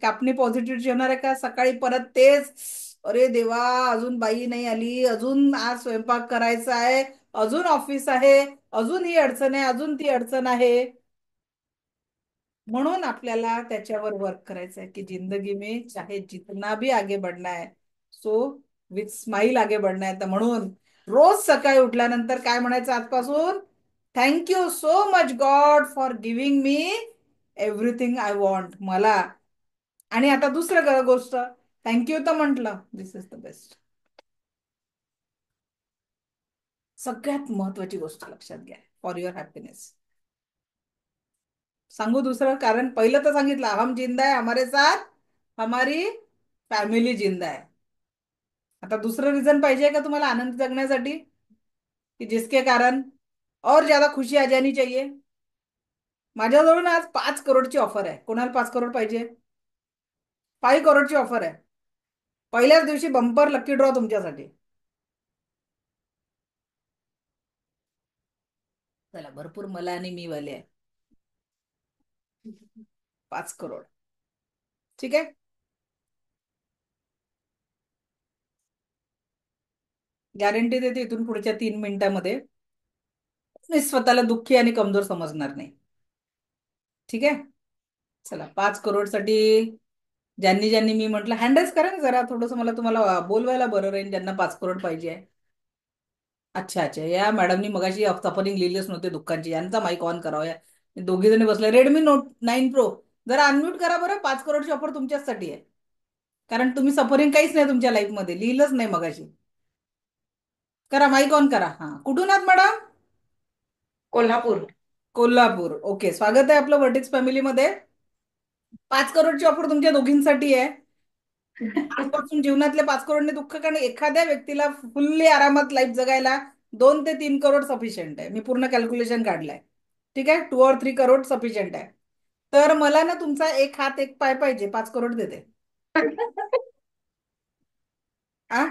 कापणी पॉझिटिव्हची होणार आहे का? सकाळी परत तेच, अरे देवा अजून बाई नाही आली, अजून आज स्वयंपाक करायचा आहे, अजून ऑफिस आहे, अजून ही अडचण आहे, अजून ती अडचण आहे. म्हणून आपल्याला त्याच्यावर वर्क करायचं आहे की जिंदगी में चाहे जितना भी आगे बढ़ना है, सो विथ स्माइल आगे बढ़ना है. तर म्हणून रोज सकाळी उठल्यानंतर काय म्हणायचं आजपासून, thank you so much God for giving me everything I want. मला. आणि आता दुसरं गोष्ट, थँक्यू तर म्हटलं, दिस इज द बेस्ट. सगळ्यात महत्वाची गोष्ट लक्षात घ्या फॉर युअर हॅपीनेस. सांगू दुसरं कारण, पहिलं तर सांगितलं हम जिंदा है हमारे साथ हमारी फॅमिली जिंदा है. आता दुसरं रिझन पाहिजे का तुम्हाला आनंद जगण्यासाठी, कि जिसके कारण और ज्यादा खुशी आ जानी चाहिए. माझ्याजवळून आज 5 करोडची ऑफर आहे. कोणाला 5 करोड पाहिजे? 5 करोडची ऑफर आहे. पहिल्याच दिवशी बंपर लकी ड्रॉ तुमच्यासाठी. चला, भरपूर मला आणि मी वाले आहे. 5 करोड. ठीक आहे. गॅरंटी देते इथून पुढच्या 3 मिनिटांमध्ये मी स्वतःला दुःखी आणि कमजोर समजणार नाही. ठीक आहे. चला, 5 करोड साठी ज्यांनी ज्यांनी मी म्हटलं हँडल्स करा ना जरा, थोडंसं मला तुम्हाला बोलवायला बरं राहील ज्यांना 5 करोड पाहिजे आहे. अच्छा अच्छा, या मॅडमनी मगाशी सफरिंग लिहिलेच नव्हते दुःखांची, यांचा माईक ऑन करावा. या दोघी जणी बसले. Redmi Note 9 Pro जरा अनम्यूट करा बरं. 5 करोडची ऑफर तुमच्याचसाठी आहे, कारण तुम्ही सफरिंग काहीच नाही तुमच्या लाईफ मध्ये, लिहिलंच नाही मगाशी. करा, माईक ऑन करा. हा, कुठून आहात मॅडम? कोल्हापूर. कोल्हापूर. ओके, स्वागत आहे आपलं वर्टिक्स फॅमिलीमध्ये. 5 करोडची ऑफर तुमच्या दोघींसाठी आहे. आजपासून जीवनातले 5 करोडने दुःख, कारण एखाद्या व्यक्तीला फुल्ली आरामात लाईफ जगायला 2 ते 3 करोड सफिशियंट आहे. मी पूर्ण कॅल्क्युलेशन काढलंय. ठीक आहे, 2 or 3 करोड सफिशियंट आहे. तर मला ना तुमचा एक हात एक पाय पाहिजे, 5 करोड देते. आ,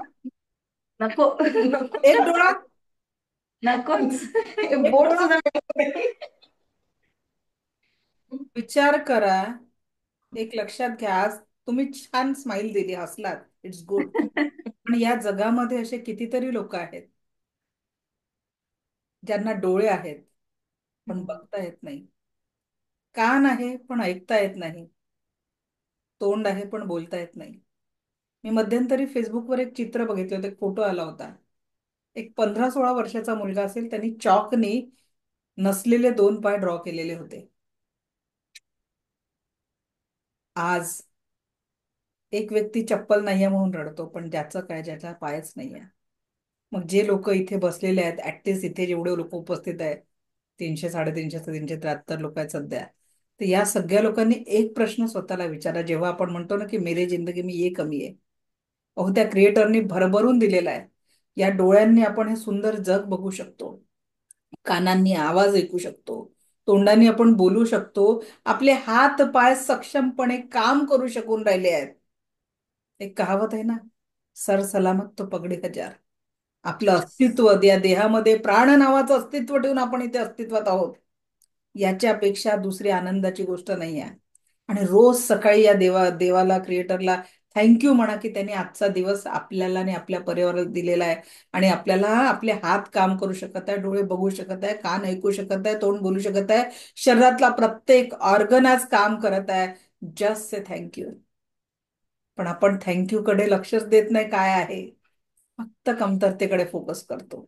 नको नको एक डोळा, नकोच. एक बोट डोळा. सुद्धा नको. विचार करा. एक लक्षात घ्या, आज तुम्ही छान स्माइल दिली, हसलात, इट्स गुड. पण या जगामध्ये असे कितीतरी लोक आहेत ज्यांना डोळे आहेत पण बघता येत नाही, कान आहे पण ऐकता येत नाही, तोंड आहे पण बोलता येत नाही. मी मध्यंतरी फेसबुकवर एक चित्र बघितलं होतं, एक फोटो आला होता. एक 15-16 वर्षाचा मुलगा असेल, त्यांनी चॉकनी नसलेले 2 पाय ड्रॉ केलेले होते. आज एक व्यक्ती चप्पल नाहीये म्हणून रडतो, पण ज्याचं काय, ज्याचा पायच नाहीये. मग जे लोक इथे बसलेले आहेत, ऍटलिस्ट इथे जेवढे लोक उपस्थित आहेत, 300, 350, 373 लोक आहेत सध्या, तर या सगळ्या लोकांनी एक प्रश्न स्वतःला विचारा, जेव्हा आपण म्हणतो ना की मेरी जिंदगी में ये कमी आहे. अहो, त्या क्रिएटरनी भरभरून दिलेला आहे. या डोळ्यांनी आपण हे सुंदर जग बघू शकतो, कानांनी आवाज ऐकू शकतो, तोंडाने आपण बोलू शकतो, आपले हात पाय सक्षमपणे काम करू शकून राहिले आहेत. एक कहावत आहे ना, सर सलामत तो पगडे हजार. आपलं अस्तित्व, या देहामध्ये प्राण नावाचं अस्तित्व ठेवून आपण इथे अस्तित्वात आहोत. याच्यापेक्षा दुसरी आनंदाची गोष्ट नाही आहे. आणि रोज सकाळी या देवाला, क्रिएटरला थँक्यू म्हणा की त्यांनी आजचा दिवस आपल्याला आणि आपल्या परिवाराला दिलेला आहे. आणि आपल्याला आपले हात काम करू शकत आहे, डोळे बघू शकत आहे, कान ऐकू शकत आहे, तोंड बोलू शकत आहे, शरीरातला प्रत्येक ऑर्गन आज काम करत आहे. Just say thank you. पण आपण थँक्यू कडे लक्षच देत नाही. काय आहे, फक्त कमतरतेकडे फोकस करतो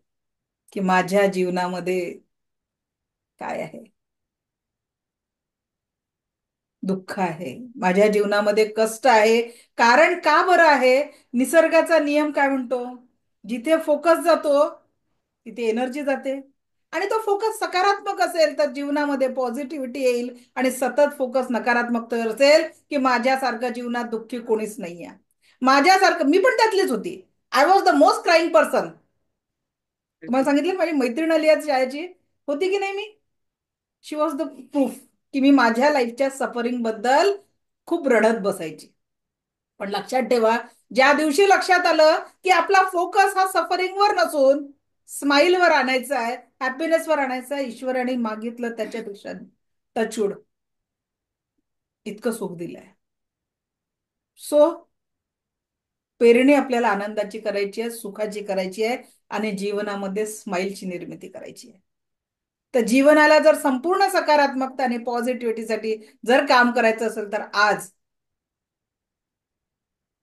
की माझ्या जीवनामध्ये काय आहे, दुःख आहे, माझ्या जीवनामध्ये कष्ट आहे. कारण का बरं आहे? निसर्गाचा नियम काय म्हणतो? जिथे फोकस जातो तिथे एनर्जी जाते. आणि तो फोकस सकारात्मक असेल तर जीवनामध्ये पॉझिटिव्हिटी येईल. आणि सतत फोकस नकारात्मक असेल की माझ्यासारखं जीवनात दुःखी कोणीच नाहीये. माझ्यासारखं मी पण त्यातलीच होती. I was the most crying person. तुम्हाला सांगितलं, माझी मैत्रीण आली आज शाळेची, होती की नाही मी, शी वॉज द प्रूफ की मी माझ्या लाईफच्या सफरिंग बद्दल खूप रडत बसायची. पण लक्षात ठेवा, ज्या दिवशी लक्षात आलं की आपला फोकस हा सफरिंगवर नसून स्माइलवर आणायचा आहे, हॅपीनेसवर आणायचा आहे, ईश्वराने मागितलं त्याच्यापेक्षा टचवूड इतकं सुख दिलंय. सो पेरणी आपल्याला आनंदाची करायची आहे, सुखाची करायची आहे, आणि जीवनामध्ये स्माइलची निर्मिती करायची आहे. तर जीवनाला जर संपूर्ण सकारात्मकता आणि पॉझिटिव्हिटीसाठी जर काम करायचं असेल तर आज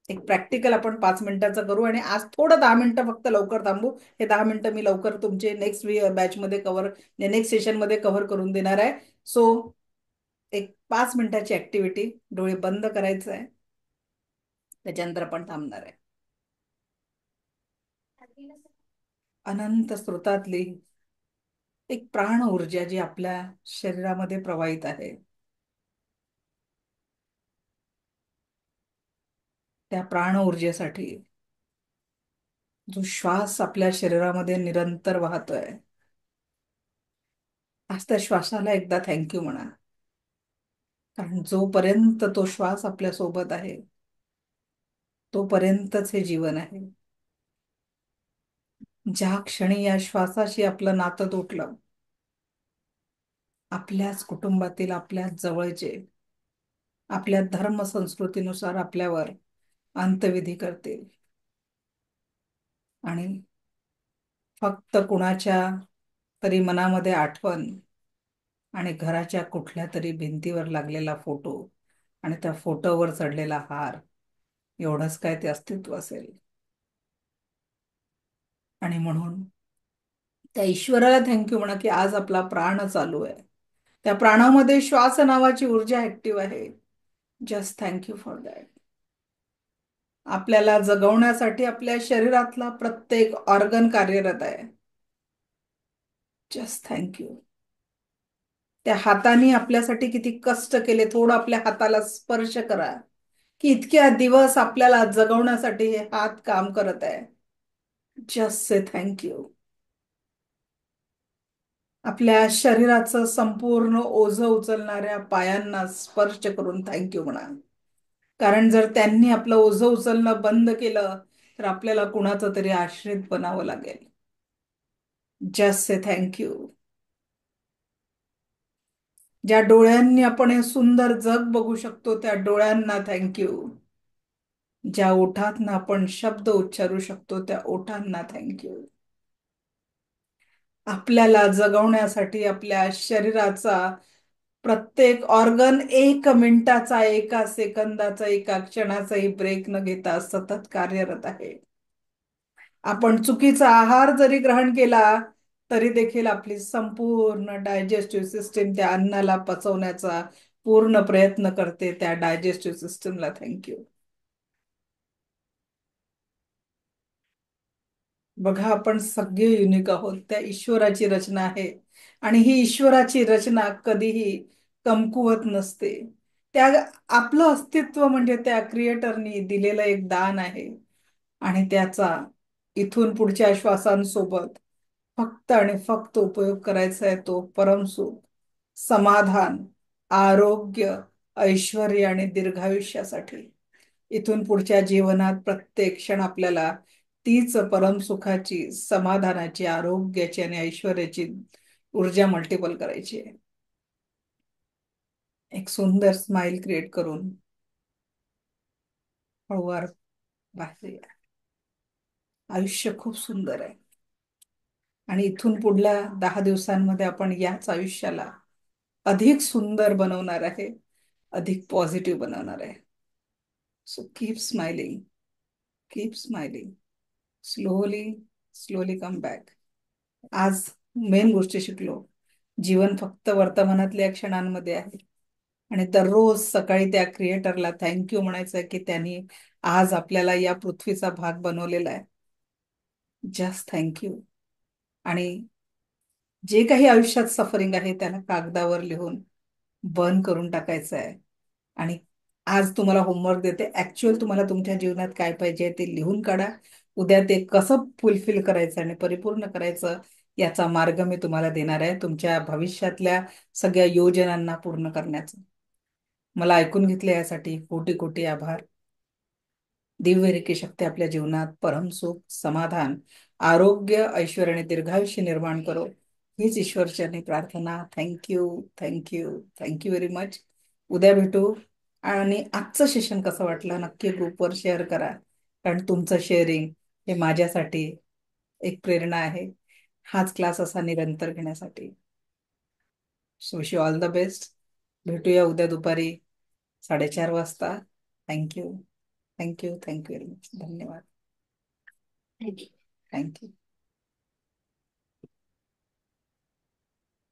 एक प्रॅक्टिकल आपण 5 मिनिटाचं करू. आणि आज थोडं 10 मिनिटं फक्त लवकर थांबू. हे 10 मिनिटं मी लवकर तुमचे नेक्स्ट बॅच मध्ये कव्हर, नेक्स्ट सेशन मध्ये कव्हर करून देणार आहे. सो एक 5 मिनिटाची ऍक्टिव्हिटी, डोळे बंद करायचं आहे, त्याच्यानंतर आपण थांबणार आहे. अनंत स्रोतातली एक प्राण ऊर्जा जी आपल्या शरीरामध्ये प्रवाहित आहे, त्या प्राण ऊर्जेसाठी जो श्वास आपल्या शरीरामध्ये निरंतर वाहतोय, आज त्या श्वासाला एकदा थँक्यू म्हणा. कारण जोपर्यंत तो श्वास आपल्या सोबत आहे तोपर्यंतच हे जीवन आहे. ज्या क्षणी या श्वासाशी आपलं नातं तुटलं, आपल्याच कुटुंबातील, आपल्याच जवळचे आपल्या धर्म संस्कृतीनुसार आपल्यावर अंतविधी करतील. आणि फक्त कुणाच्या तरी मनामध्ये आठवण आणि घराच्या कुठल्या तरी भिंतीवर लागलेला फोटो आणि त्या फोटोवर चढलेला हार, एवढंच काय ते अस्तित्व असेल. आणि म्हणून त्या ईश्वराला थँक्यू म्हणा की आज आपला प्राण चालू आहे, त्या प्राणामध्ये श्वास नावाची ऊर्जा ऍक्टिव्ह आहे. Just thank you for that. आपल्याला जगवण्यासाठी आपल्या शरीरातला प्रत्येक ऑर्गन कार्यरत आहे. Just thank you. त्या हाताने आपल्यासाठी किती कष्ट केले, थोडं आपल्या हाताला स्पर्श करा की इतक्या दिवस आपल्याला जगवण्यासाठी हे हात काम करत आहे. Just say thank you. आपल्या शरीराचं संपूर्ण ओझं उचलणाऱ्या पायांना स्पर्श करून थँक्यू म्हणा. कारण जर त्यांनी आपलं ओझं उचलणं बंद केलं तर आपल्याला कुणाचं तरी आश्रित बनावं लागेल. Just say thank you. ज्या डोळ्यांनी आपण हे सुंदर जग बघू शकतो त्या डोळ्यांना थँक्यू. ज्या ओठांना आपण शब्द उच्चारू शकतो त्या ओठांना थँक्यू. आपल्याला जगवण्यासाठी आपल्या शरीराचा प्रत्येक ऑर्गन 1 मिनिटाचा, 1 सेकंदाचा, 1 क्षणाचाही ब्रेक न घेता सतत कार्यरत आहे. आपण चुकीचा आहार जरी ग्रहण केला तरी देखील आपली संपूर्ण डायजेस्टिव्ह सिस्टीम त्या अन्नाला पचवण्याचा पूर्ण प्रयत्न करते. त्या डायजेस्टिव्ह सिस्टीमला थँक्यू. बघा, आपण सगळे युनिक आहोत. त्या ईश्वराची रचना आहे आणि ही ईश्वराची रचना कधीही कमकुवत नसते. त्या आपलं अस्तित्व म्हणजे त्या क्रिएटरनी दिलेलं एक दान आहे आणि त्याचा इथून पुढच्या श्वासांसोबत फक्त आणि फक्त उपयोग करायचा आहे. तो परमसुख, समाधान, आरोग्य, ऐश्वर्य आणि दीर्घायुष्यासाठी. इथून पुढच्या जीवनात प्रत्येक क्षण आपल्याला तीच परमसुखाची, समाधानाची, आरोग्याची आणि ऐश्वर्याची ऊर्जा मल्टिपल करायची आहे. एक सुंदर स्माइल क्रिएट करून हळूवार बाहेर या. आयुष्य खूप सुंदर आहे आणि इथून पुढल्या 10 दिवसांमध्ये आपण याच आयुष्याला अधिक सुंदर बनवणार आहे, अधिक पॉझिटिव्ह बनवणार आहे. So keep smiling, keep smiling. Slowly slowly come back. आज मेन गोष्टी शिकलो. जीवन फक्त वर्तमानातल्या क्षणांमध्ये आहे आणि दररोज सकाळी त्या क्रिएटरला थँक्यू म्हणायचं की त्यांनी आज आपल्याला या पृथ्वीचा भाग बनवलेला आहे. Just thank you. आणि जे काही आयुष्यात सफरिंग आहे त्याला कागदावर लिहून बर्न करून टाकायचं आहे. आणि आज तुम्हाला होमवर्क देते, ऍक्च्युअल तुम्हाला तुमच्या जीवनात काय पाहिजे ते लिहून काढा. उद्या ते कसं फुलफिल करायचं आणि परिपूर्ण करायचं याचा मार्ग मी तुम्हाला देणार आहे तुमच्या भविष्यातल्या सगळ्या योजनांना पूर्ण करण्याचं. मला ऐकून घेतलं यासाठी कोटी कोटी आभार. दिव्य रेखी शक्ती आपल्या जीवनात परमसुख, समाधान, आरोग्य, ऐश्वर्य आणि दीर्घायुष्य निर्माण करो हीच ईश्वरचरणी प्रार्थना. Thank you, thank you, thank you very much. उद्या भेटू. आणि आजचं सेशन कसं वाटलं नक्की ग्रुपवर शेअर करा, कारण तुमचं शेअरिंग हे माझ्यासाठी एक प्रेरणा आहे हाच क्लास असा निरंतर घेण्यासाठी. So wish you all the best. भेटूया उद्या दुपारी 4:30 वाजता. Thank you, thank you, thank you very much. धन्यवाद. थँक्यू. थँक्यू.